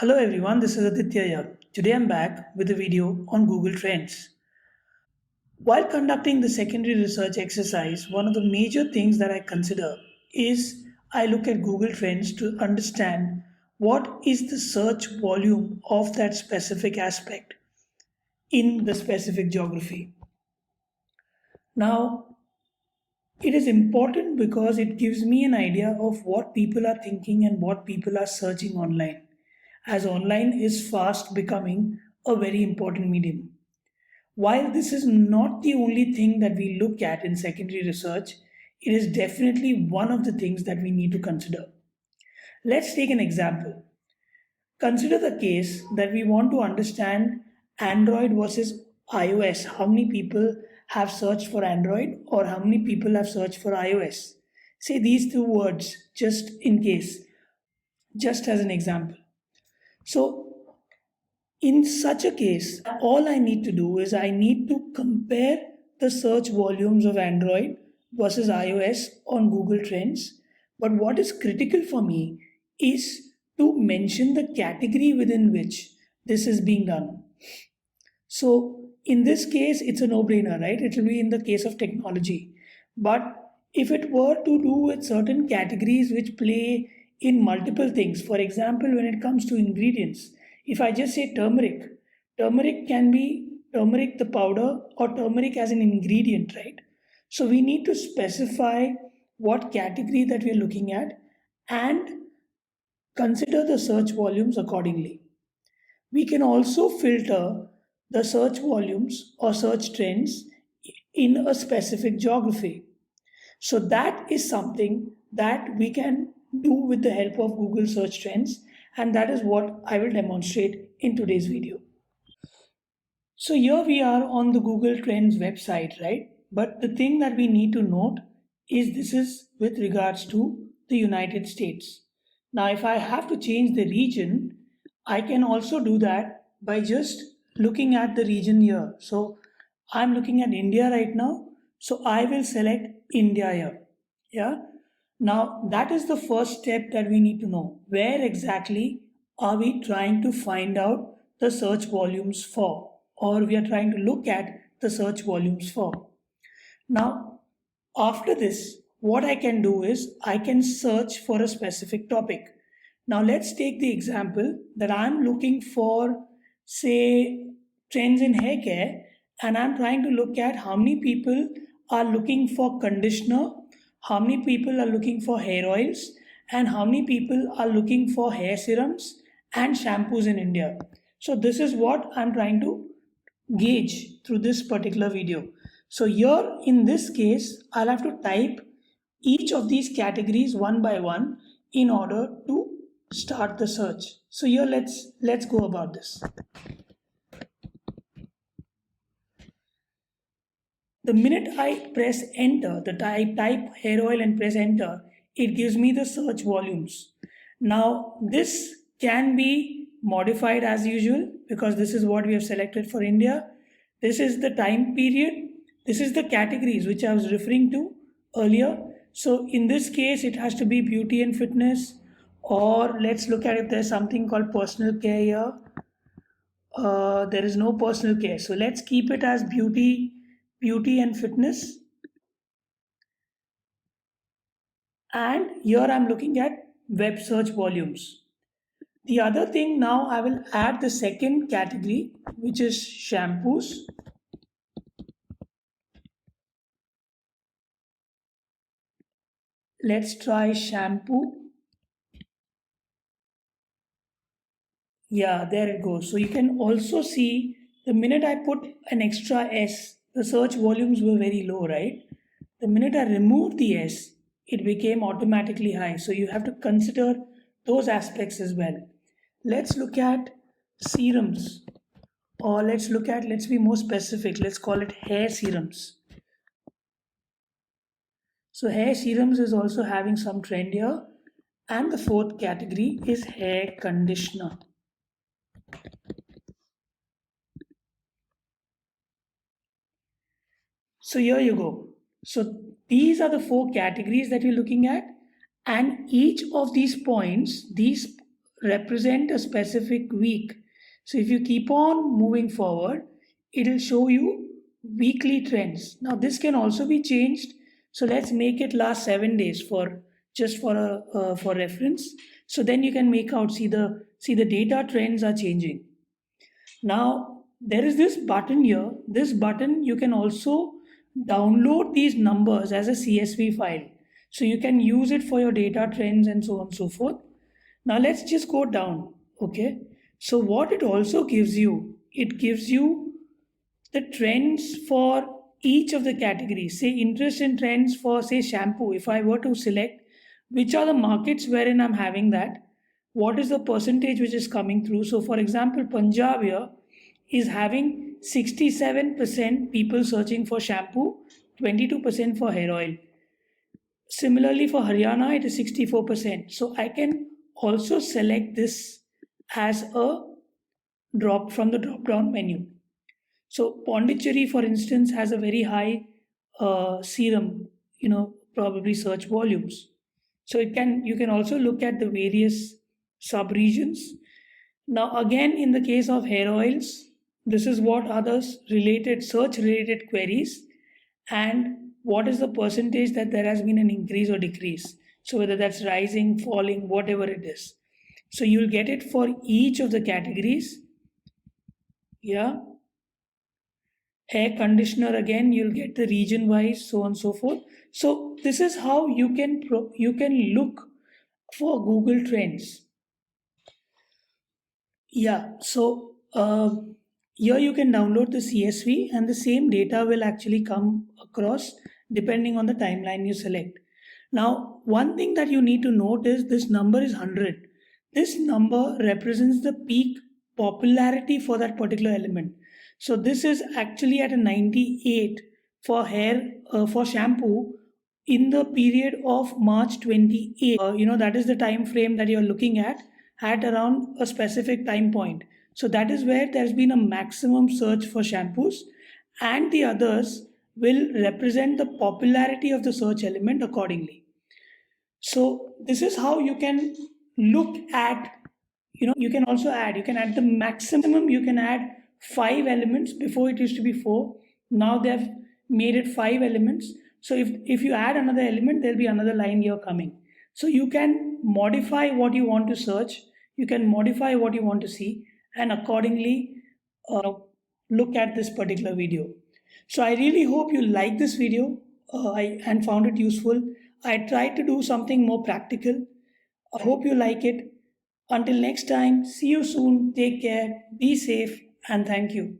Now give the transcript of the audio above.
Hello everyone, this is Aditya here. Today I'm back with a video on Google Trends. While conducting the secondary research exercise, one of the major things that I consider is I look at Google Trends to understand what is the search volume of that specific aspect in the specific geography. Now, it is important because it gives me an idea of what people are thinking and what people are searching online, as online is fast becoming a very important medium. While this is not the only thing that we look at in secondary research, it is definitely one of the things that we need to consider. Let's take an example. Consider the case that we want to understand Android versus iOS. How many people have searched for Android or how many people have searched for iOS? Say these two words just in case, just as an example. So, in such a case, all I need to do is I need to compare the search volumes of Android versus iOS on Google Trends. But what is critical for me is to mention the category within which this is being done. So in this case, it's a no-brainer, right? It will be in the case of technology. But if it were to do with certain categories which play in multiple things, for example, when it comes to ingredients, if I just say turmeric, turmeric can be turmeric the powder or turmeric as an ingredient, right? So we need to specify what category that we are looking at and consider the search volumes accordingly. We can also filter the search volumes or search trends in a specific geography. So that is something that we can do with the help of Google search trends, and that is what I will demonstrate in today's video. So here we are on the Google Trends website, right? But the thing that we need to note is this is with regards to the United States. Now, if I have to change the region, I can also do that by just looking at the region here. So I'm looking at India right now. So I will select India here. Yeah. Now that is the first step that we need to know. Where exactly are we trying to find out the search volumes for? Or we are trying to look at the search volumes for. Now, after this, what I can do is I can search for a specific topic. Now, let's take the example that I'm looking for, say, trends in hair care, and I'm trying to look at how many people are looking for conditioner, how many people are looking for hair oils, and how many people are looking for hair serums and shampoos in India. So, this is what I'm trying to gauge through this particular video. So here in this case, I'll have to type each of these categories one by one in order to start the search. So here let's go about this. The minute I press enter, type hair oil and press enter, it gives me the search volumes. Now this can be modified as usual because this is what we have selected for India. This is the time period. This is the categories which I was referring to earlier. So in this case, it has to be beauty and fitness, or let's look at if there's something called personal care here. There is no personal care, so let's keep it as beauty and fitness. And here I'm looking at web search volumes. The other thing, now I will add the second category, which is shampoos. Let's try shampoo. Yeah, there it goes. So you can also see the minute I put an extra S, the search volumes were very low, right? The minute I removed the S, it became automatically high. So you have to consider those aspects as well. Let's look at serums, or let's be more specific, let's call it hair serums. So hair serums is also having some trend here. And the fourth category is hair conditioner. So here you go. So these are the four categories that you're looking at, and each of these points, these represent a specific week. So if you keep on moving forward, it'll show you weekly trends. Now this can also be changed. So let's make it last 7 days for just for reference. So then you can make out see the data trends are changing. Now, there is this button here. This button, you can also download these numbers as a CSV file. So you can use it for your data trends and so on and so forth. Now, let's just go down. Okay. So, what it also gives you, it gives you the trends for each of the categories. Say, interest and trends for, say, shampoo. If I were to select which are the markets wherein I'm having that, what is the percentage which is coming through. So, for example, Punjab here is having 67% people searching for shampoo, 22% for hair oil. Similarly, for Haryana, it is 64%. So, I can also select this as a drop from the drop down menu. So, Pondicherry, for instance, has a very high serum, probably search volumes. So you can also look at the various sub-regions. Now again, in the case of hair oils, this is what others related search related queries and what is the percentage that there has been an increase or decrease. So whether that's rising, falling, whatever it is. So you'll get it for each of the categories. Yeah. Hair conditioner, again you'll get the region wise, so on and so forth. So this is how you can look for Google Trends. Yeah, so here you can download the CSV and the same data will actually come across depending on the timeline you select. Now, one thing that you need to note is this number is 100. This number represents the peak popularity for that particular element. So this is actually at a 98 for for shampoo in the period of March 28. That is the time frame that you're looking at around a specific time point. So that is where there's been a maximum search for shampoos, and the others will represent the popularity of the search element accordingly. So this is how you can look at, you can also add, you can add the maximum, you can add 5 elements. Before it used to be 4. Now they've made it 5 elements. So if you add another element, there'll be another line here coming. So you can modify what you want to search, you can modify what you want to see, and accordingly uh, look at this particular video. So I really hope you like this video and found it useful. I tried to do something more practical. I hope you like it. Until next time, see you soon. Take care, be safe, and thank you.